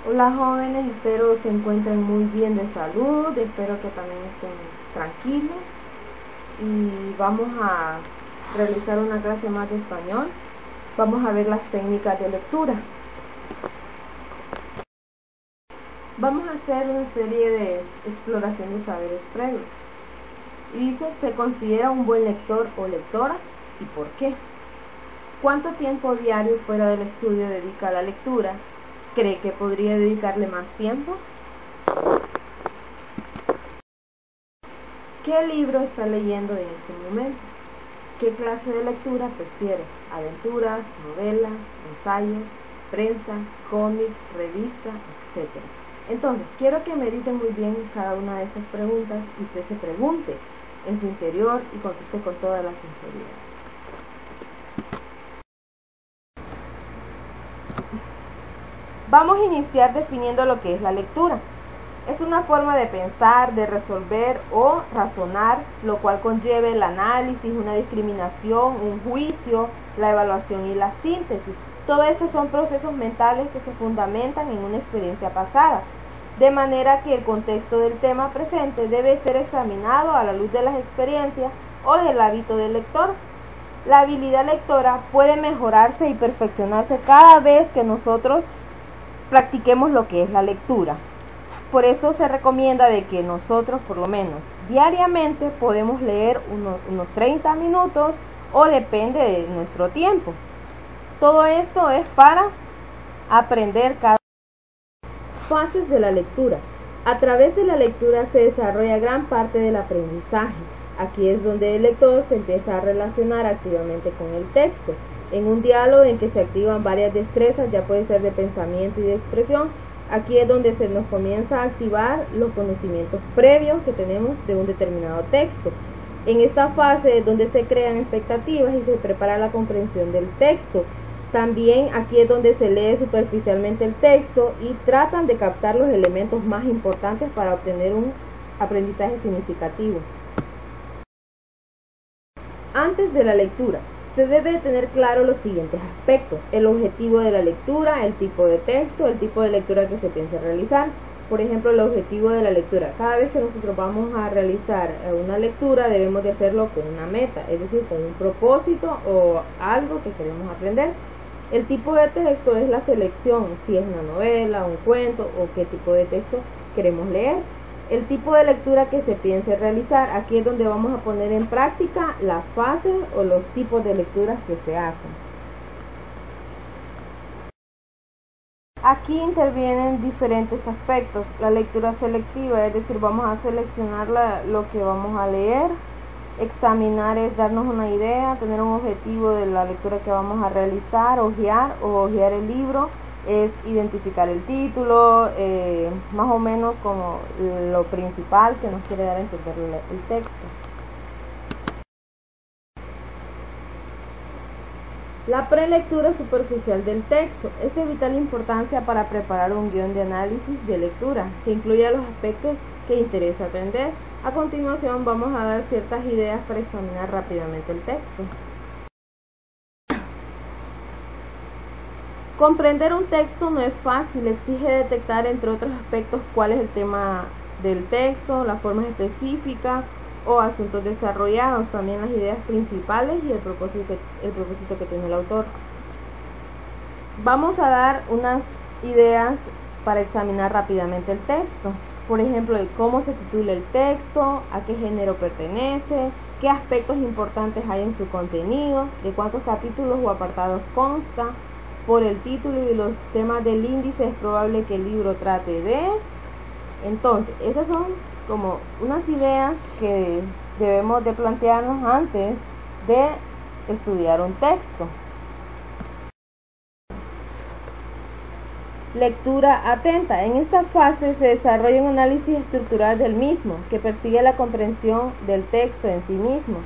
Hola jóvenes, espero se encuentren muy bien de salud, espero que también estén tranquilos y vamos a realizar una clase más de español. Vamos a ver las técnicas de lectura. Vamos a hacer una serie de exploración de saberes previos. Y dice, ¿se considera un buen lector o lectora? ¿Y por qué? ¿Cuánto tiempo diario fuera del estudio dedica a la lectura? ¿Cree que podría dedicarle más tiempo? ¿Qué libro está leyendo en este momento? ¿Qué clase de lectura prefiere? ¿Aventuras, novelas, ensayos, prensa, cómic, revista, etcétera? Entonces, quiero que mediten muy bien cada una de estas preguntas y usted se pregunte en su interior y conteste con toda la sinceridad. Vamos a iniciar definiendo lo que es la lectura. Es una forma de pensar, de resolver o razonar, lo cual conlleva el análisis, una discriminación, un juicio, la evaluación y la síntesis. Todo esto son procesos mentales que se fundamentan en una experiencia pasada, de manera que el contexto del tema presente debe ser examinado a la luz de las experiencias o del hábito del lector. La habilidad lectora puede mejorarse y perfeccionarse cada vez que nosotros practiquemos lo que es la lectura. Por eso se recomienda de que nosotros por lo menos diariamente podemos leer unos 30 minutos o depende de nuestro tiempo. Todo esto es para aprender cada fases de la lectura. A través de la lectura se desarrolla gran parte del aprendizaje. Aquí es donde el lector se empieza a relacionar activamente con el texto. En un diálogo en que se activan varias destrezas, ya puede ser de pensamiento y de expresión, aquí es donde se nos comienza a activar los conocimientos previos que tenemos de un determinado texto. En esta fase es donde se crean expectativas y se prepara la comprensión del texto. También aquí es donde se lee superficialmente el texto y tratan de captar los elementos más importantes para obtener un aprendizaje significativo. Antes de la lectura, se debe tener claro los siguientes aspectos: el objetivo de la lectura, el tipo de texto, el tipo de lectura que se piensa realizar. Por ejemplo, el objetivo de la lectura. Cada vez que nosotros vamos a realizar una lectura debemos de hacerlo con una meta, es decir, con un propósito o algo que queremos aprender. El tipo de texto es la selección, si es una novela, un cuento o qué tipo de texto queremos leer. El tipo de lectura que se piense realizar, aquí es donde vamos a poner en práctica la fase o los tipos de lecturas que se hacen. Aquí intervienen diferentes aspectos. La lectura selectiva, es decir, vamos a seleccionar lo que vamos a leer. Examinar es darnos una idea, tener un objetivo de la lectura que vamos a realizar. Hojear el libro es identificar el título, más o menos como lo principal que nos quiere dar a entender el texto. La prelectura superficial del texto es de vital importancia para preparar un guión de análisis de lectura que incluya los aspectos que interesa aprender. A continuación vamos a dar ciertas ideas para examinar rápidamente el texto. Comprender un texto no es fácil, exige detectar entre otros aspectos cuál es el tema del texto, las formas específicas o asuntos desarrollados, también las ideas principales y el propósito que tiene el autor. Vamos a dar unas ideas para examinar rápidamente el texto. Por ejemplo, de cómo se titula el texto, a qué género pertenece, qué aspectos importantes hay en su contenido, de cuántos capítulos o apartados consta. Por el título y los temas del índice es probable que el libro trate de. Entonces, esas son como unas ideas que debemos de plantearnos antes de estudiar un texto. Lectura atenta. En esta fase se desarrolla un análisis estructural del mismo, que persigue la comprensión del texto en sí mismo.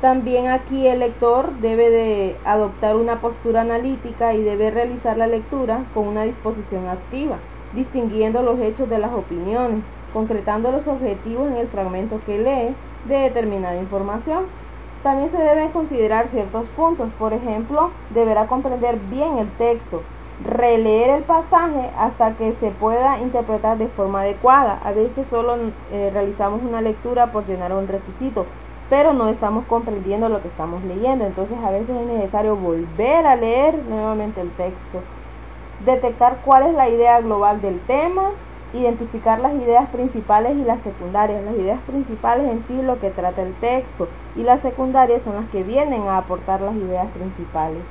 También aquí el lector debe de adoptar una postura analítica y debe realizar la lectura con una disposición activa, distinguiendo los hechos de las opiniones, concretando los objetivos en el fragmento que lee de determinada información. También se deben considerar ciertos puntos. Por ejemplo, deberá comprender bien el texto, releer el pasaje hasta que se pueda interpretar de forma adecuada. A veces solo realizamos una lectura por llenar un requisito, pero no estamos comprendiendo lo que estamos leyendo. Entonces a veces es necesario volver a leer nuevamente el texto. Detectar cuál es la idea global del tema, identificar las ideas principales y las secundarias. Las ideas principales en sí lo que trata el texto, y las secundarias son las que vienen a aportar las ideas principales.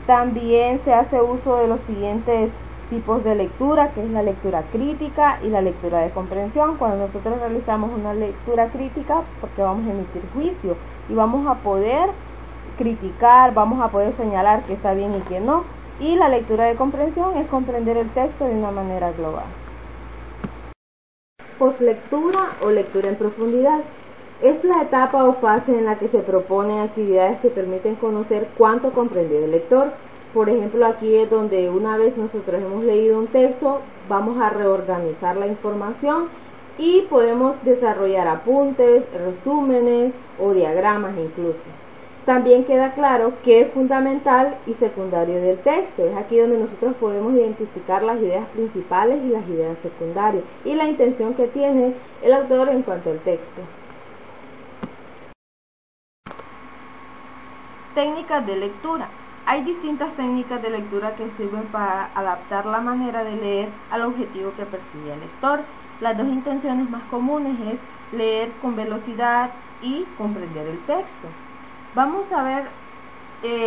También se hace uso de los siguientes tipos de lectura, que es la lectura crítica y la lectura de comprensión. Cuando nosotros realizamos una lectura crítica, porque vamos a emitir juicio y vamos a poder criticar, vamos a poder señalar que está bien y que no. Y la lectura de comprensión es comprender el texto de una manera global. Postlectura o lectura en profundidad es la etapa o fase en la que se proponen actividades que permiten conocer cuánto comprendió el lector. Por ejemplo, aquí es donde una vez nosotros hemos leído un texto, vamos a reorganizar la información y podemos desarrollar apuntes, resúmenes o diagramas incluso. También queda claro qué es fundamental y secundario del texto. Es aquí donde nosotros podemos identificar las ideas principales y las ideas secundarias y la intención que tiene el autor en cuanto al texto. Técnicas de lectura. Hay distintas técnicas de lectura que sirven para adaptar la manera de leer al objetivo que persigue el lector. Las dos intenciones más comunes es leer con velocidad y comprender el texto. Vamos a ver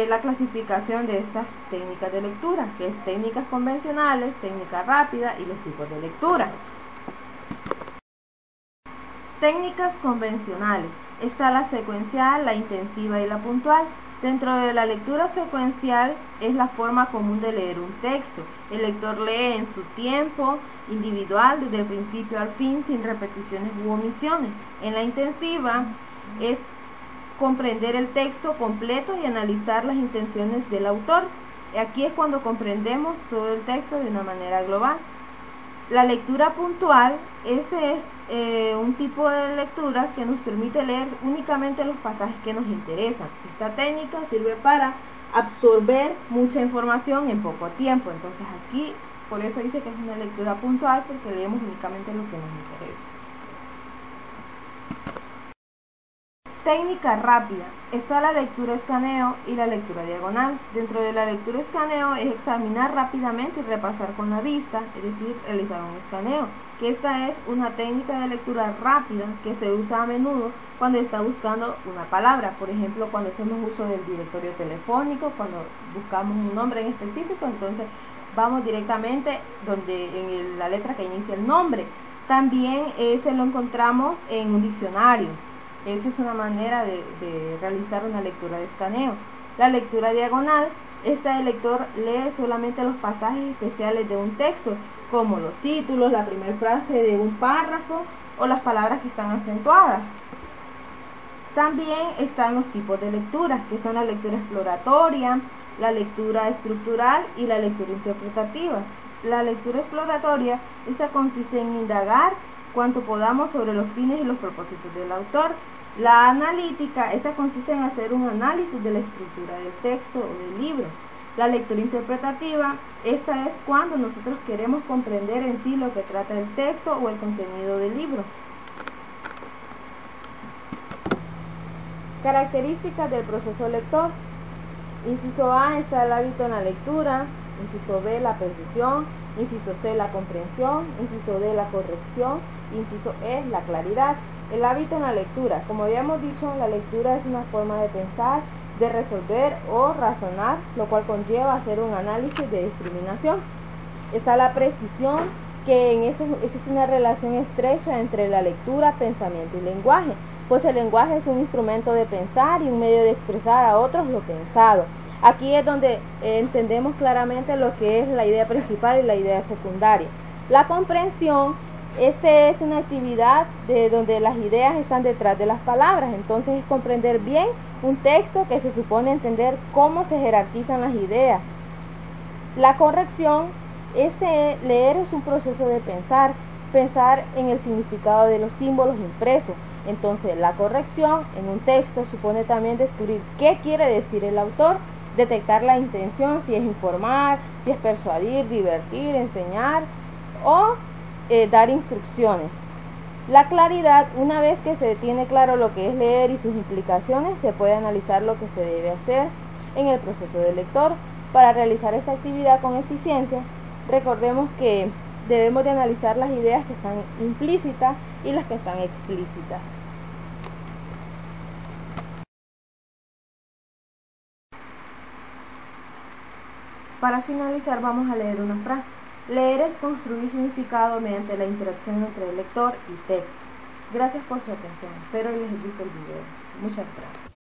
la clasificación de estas técnicas de lectura, que es técnicas convencionales, técnica rápida y los tipos de lectura. Técnicas convencionales. Está la secuencial, la intensiva y la puntual. Dentro de la lectura secuencial es la forma común de leer un texto. El lector lee en su tiempo individual desde el principio al fin sin repeticiones u omisiones. En la intensiva es comprender el texto completo y analizar las intenciones del autor. Aquí es cuando comprendemos todo el texto de una manera global. La lectura puntual, este es un tipo de lectura que nos permite leer únicamente los pasajes que nos interesan. Esta técnica sirve para absorber mucha información en poco tiempo. Entonces aquí, por eso dice que es una lectura puntual, porque leemos únicamente lo que nos interesa. Técnica rápida. Está la lectura escaneo y la lectura diagonal. Dentro de la lectura escaneo es examinar rápidamente y repasar con la vista, es decir, realizar un escaneo, que esta es una técnica de lectura rápida que se usa a menudo cuando está buscando una palabra. Por ejemplo, cuando hacemos uso del directorio telefónico, cuando buscamos un nombre en específico, entonces vamos directamente en la letra que inicia el nombre. También se lo encontramos en un diccionario. Esa es una manera de realizar una lectura de escaneo. La lectura diagonal, el lector lee solamente los pasajes especiales de un texto, como los títulos, la primera frase de un párrafo o las palabras que están acentuadas. También están los tipos de lectura, que son la lectura exploratoria, la lectura estructural y la lectura interpretativa. La lectura exploratoria, esta consiste en indagar cuanto podamos sobre los fines y los propósitos del autor. La analítica, esta consiste en hacer un análisis de la estructura del texto o del libro. La lectura interpretativa, esta es cuando nosotros queremos comprender en sí lo que trata el texto o el contenido del libro. Características del proceso lector. Inciso A está el hábito en la lectura, inciso B la precisión, inciso C la comprensión, inciso D la corrección, inciso E la claridad. El hábito en la lectura. Como habíamos dicho, la lectura es una forma de pensar, de resolver o razonar, lo cual conlleva hacer un análisis de discriminación. Está la precisión, que existe una relación estrecha entre la lectura, pensamiento y lenguaje, pues el lenguaje es un instrumento de pensar y un medio de expresar a otros lo pensado. Aquí es donde entendemos claramente lo que es la idea principal y la idea secundaria. La comprensión, es una actividad donde las ideas están detrás de las palabras, entonces es comprender bien un texto que se supone entender cómo se jerarquizan las ideas. La corrección, leer es un proceso de pensar en el significado de los símbolos impresos. Entonces, la corrección en un texto supone también descubrir qué quiere decir el autor, detectar la intención, si es informar, si es persuadir, divertir, enseñar o dar instrucciones. La claridad, una vez que se tiene claro lo que es leer y sus implicaciones, se puede analizar lo que se debe hacer en el proceso del lector. Para realizar esta actividad con eficiencia, recordemos que debemos de analizar las ideas que están implícitas y las que están explícitas. Para finalizar, vamos a leer una frase. Leer es construir significado mediante la interacción entre el lector y texto. Gracias por su atención. Espero les haya visto el video. Muchas gracias.